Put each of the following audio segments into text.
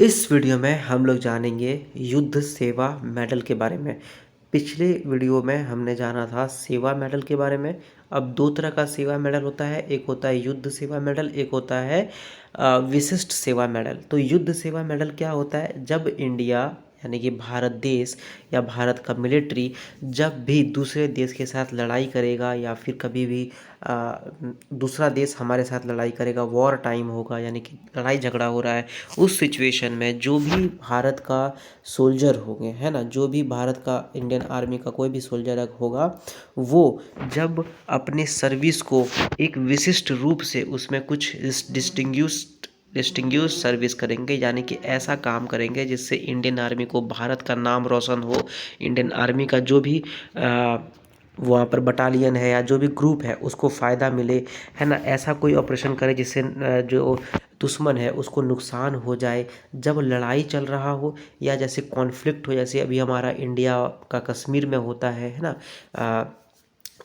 इस वीडियो में हम लोग जानेंगे युद्ध सेवा मेडल के बारे में। पिछले वीडियो में हमने जाना था सेवा मेडल के बारे में। अब दो तरह का सेवा मेडल होता है, एक होता है युद्ध सेवा मेडल, एक होता है विशिष्ट सेवा मेडल। तो युद्ध सेवा मेडल क्या होता है? जब इंडिया यानी कि भारत देश या भारत का मिलिट्री जब भी दूसरे देश के साथ लड़ाई करेगा या फिर कभी भी दूसरा देश हमारे साथ लड़ाई करेगा, वॉर टाइम होगा यानी कि लड़ाई झगड़ा हो रहा है, उस सिचुएशन में जो भी भारत का सोल्जर होंगे, है ना, जो भी भारत का इंडियन आर्मी का कोई भी सोल्जर होगा, वो जब अपने सर्विस को एक विशिष्ट रूप से उसमें कुछ डिस्टिंग्विश सर्विस करेंगे, यानी कि ऐसा काम करेंगे जिससे इंडियन आर्मी को भारत का नाम रोशन हो। इंडियन आर्मी का जो भी वहाँ पर बटालियन है या जो भी ग्रुप है उसको फ़ायदा मिले, है ना, ऐसा कोई ऑपरेशन करे जिससे जो दुश्मन है उसको नुकसान हो जाए। जब लड़ाई चल रहा हो या जैसे कॉन्फ्लिक्ट हो, जैसे अभी हमारा इंडिया का कश्मीर में होता है ना,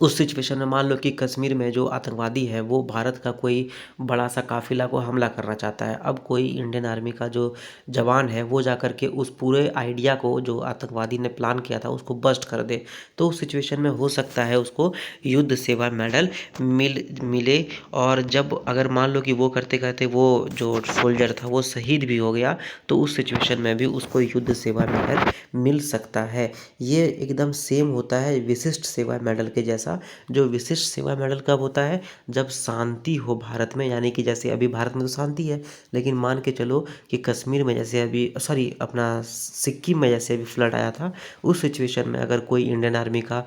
उस सिचुएशन में मान लो कि कश्मीर में जो आतंकवादी है वो भारत का कोई बड़ा सा काफिला को हमला करना चाहता है। अब कोई इंडियन आर्मी का जो जवान है वो जा कर के उस पूरे आइडिया को जो आतंकवादी ने प्लान किया था उसको बस्ट कर दे, तो उस सिचुएशन में हो सकता है उसको युद्ध सेवा मेडल मिले। और जब अगर मान लो कि वो करते करते वो जो सोल्जर था वो शहीद भी हो गया, तो उस सिचुएशन में भी उसको युद्ध सेवा मेडल मिल सकता है। ये एकदम सेम होता है विशिष्ट सेवा मेडल के जैसा। जो विशिष्ट सेवा मेडल कब होता है? जब शांति हो भारत में, यानी कि जैसे अभी भारत में तो शांति है, लेकिन मान के चलो कि कश्मीर में जैसे अभी सॉरी अपना सिक्किम में जैसे अभी फ्लड आया था, उस सिचुएशन में अगर कोई इंडियन आर्मी का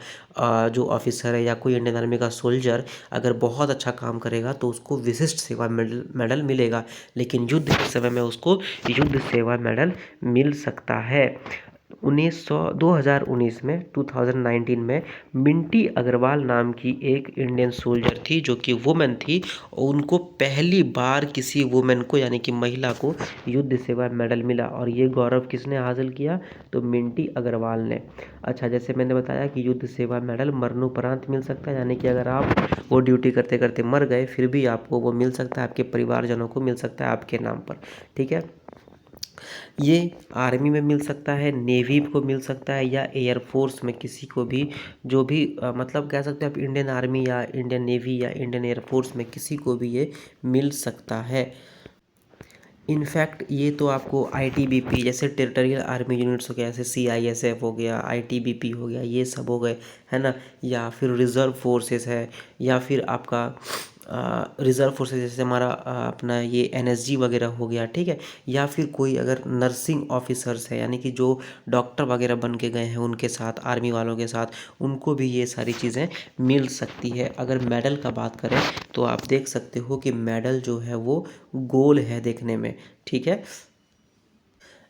जो ऑफिसर है या कोई इंडियन आर्मी का सोल्जर अगर बहुत अच्छा काम करेगा तो उसको विशिष्ट सेवा मेडल मिलेगा, लेकिन युद्ध के समय में उसको युद्ध सेवा मेडल मिल सकता है। 2019 में 2019 में मिंटी अग्रवाल नाम की एक इंडियन सोल्जर थी जो कि वुमेन थी, और उनको पहली बार किसी वुमेन को यानी कि महिला को युद्ध सेवा मेडल मिला। और ये गौरव किसने हासिल किया? तो मिंटी अग्रवाल ने। अच्छा, जैसे मैंने बताया कि युद्ध सेवा मेडल मरणोपरांत मिल सकता है, यानी कि अगर आप वो ड्यूटी करते करते मर गए फिर भी आपको वो मिल सकता है, आपके परिवारजनों को मिल सकता है आपके नाम पर। ठीक है, ये आर्मी में मिल सकता है, नेवी को मिल सकता है, या एयरफोर्स में किसी को भी, जो भी मतलब कह सकते हैं आप इंडियन आर्मी या इंडियन नेवी या इंडियन एयरफोर्स में किसी को भी ये मिल सकता है। इनफैक्ट ये तो आपको आईटीबीपी जैसे टेरिटोरियल आर्मी यूनिट्स हो गया, जैसे सीआईएसएफ हो गया, आईटीबीपी हो गया, ये सब हो गए, है ना, या फिर रिज़र्व फोर्सेस है, या फिर आपका रिज़र्व फोर्सेस जैसे हमारा अपना ये एनएसजी वगैरह हो गया, ठीक है, या फिर कोई अगर नर्सिंग ऑफिसर्स है यानी कि जो डॉक्टर वगैरह बन के गए हैं उनके साथ, आर्मी वालों के साथ, उनको भी ये सारी चीज़ें मिल सकती है। अगर मेडल का बात करें तो आप देख सकते हो कि मेडल जो है वो गोल है देखने में। ठीक है,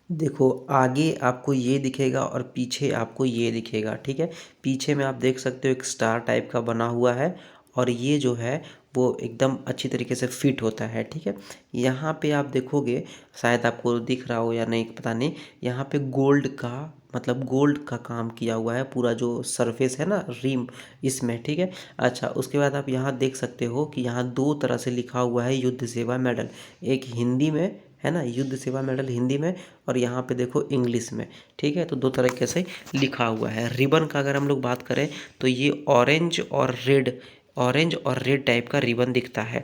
देखो आगे आपको ये दिखेगा और पीछे आपको ये दिखेगा। ठीक है, पीछे में आप देख सकते हो एक स्टार टाइप का बना हुआ है, और ये जो है वो एकदम अच्छी तरीके से फिट होता है। ठीक है, यहाँ पे आप देखोगे, शायद आपको दिख रहा हो या नहीं पता नहीं, यहाँ पे गोल्ड का मतलब गोल्ड का काम किया हुआ है, पूरा जो सरफेस है ना रिम इसमें। ठीक है, अच्छा, उसके बाद आप यहाँ देख सकते हो कि यहाँ दो तरह से लिखा हुआ है युद्ध सेवा मेडल, एक हिंदी में है ना, युद्ध सेवा मेडल हिंदी में, और यहाँ पे देखो इंग्लिश में। ठीक है, तो दो तरीके से लिखा हुआ है। रिबन का अगर हम लोग बात करें तो ये ऑरेंज और रेड टाइप का रिबन दिखता है,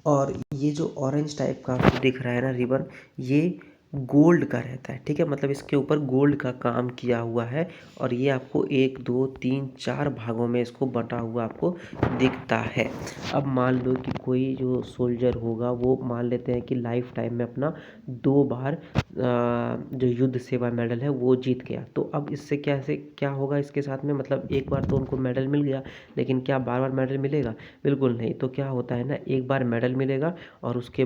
और ये जो ऑरेंज टाइप का आपको दिख रहा है ना रिबन, ये गोल्ड का रहता है। ठीक है, मतलब इसके ऊपर गोल्ड का काम किया हुआ है, और ये आपको एक दो तीन चार भागों में इसको बटा हुआ आपको दिखता है। अब मान लो कि कोई जो सोल्जर होगा वो मान लेते हैं कि लाइफ टाइम में अपना दो बार जो युद्ध सेवा मेडल है वो जीत गया, तो अब इससे क्या होगा इसके साथ में, मतलब एक बार तो उनको मेडल मिल गया, लेकिन क्या बार बार मेडल मिलेगा? बिल्कुल नहीं। तो क्या होता है ना, एक बार मेडल मिलेगा और उसके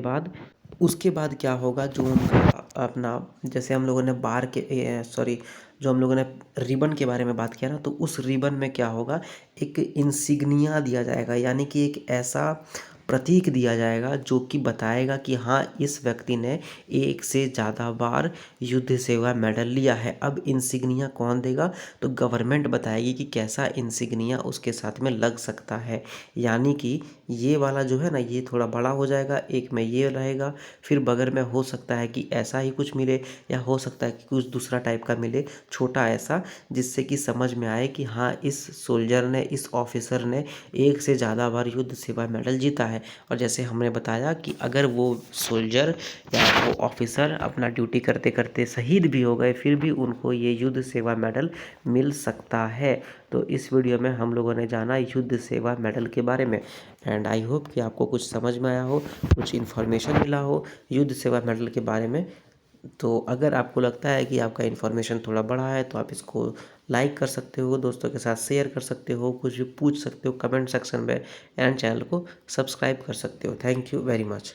बाद क्या होगा, जो उनका अपना जैसे हम लोगों ने बार के सॉरी जो हम लोगों ने रिबन के बारे में बात किया ना, तो उस रिबन में क्या होगा, एक इंसिग्निया दिया जाएगा, यानी कि एक ऐसा प्रतीक दिया जाएगा जो कि बताएगा कि हाँ, इस व्यक्ति ने एक से ज़्यादा बार युद्ध सेवा मेडल लिया है। अब इंसिग्निया कौन देगा? तो गवर्नमेंट बताएगी कि कैसा इंसिग्निया उसके साथ में लग सकता है। यानी कि ये वाला जो है ना, ये थोड़ा बड़ा हो जाएगा, एक में ये रहेगा, फिर बगल में हो सकता है कि ऐसा ही कुछ मिले या हो सकता है कि कुछ दूसरा टाइप का मिले, छोटा ऐसा, जिससे कि समझ में आए कि हाँ, इस सोल्जर ने, इस ऑफिसर ने एक से ज़्यादा बार युद्ध सेवा मेडल जीता है। और जैसे हमने बताया कि अगर वो सोल्जर या वो ऑफिसर अपना ड्यूटी करते करते शहीद भी हो गए, फिर भी उनको ये युद्ध सेवा मेडल मिल सकता है। तो इस वीडियो में हम लोगों ने जाना युद्ध सेवा मेडल के बारे में। एंड आई होप कि आपको कुछ समझ में आया हो, कुछ इन्फॉर्मेशन मिला हो युद्ध सेवा मेडल के बारे में। तो अगर आपको लगता है कि आपका इन्फॉर्मेशन थोड़ा बड़ा है तो आप इसको लाइक कर सकते हो, दोस्तों के साथ शेयर कर सकते हो, कुछ भी पूछ सकते हो कमेंट सेक्शन में, एंड चैनल को सब्सक्राइब कर सकते हो। Thank you very much.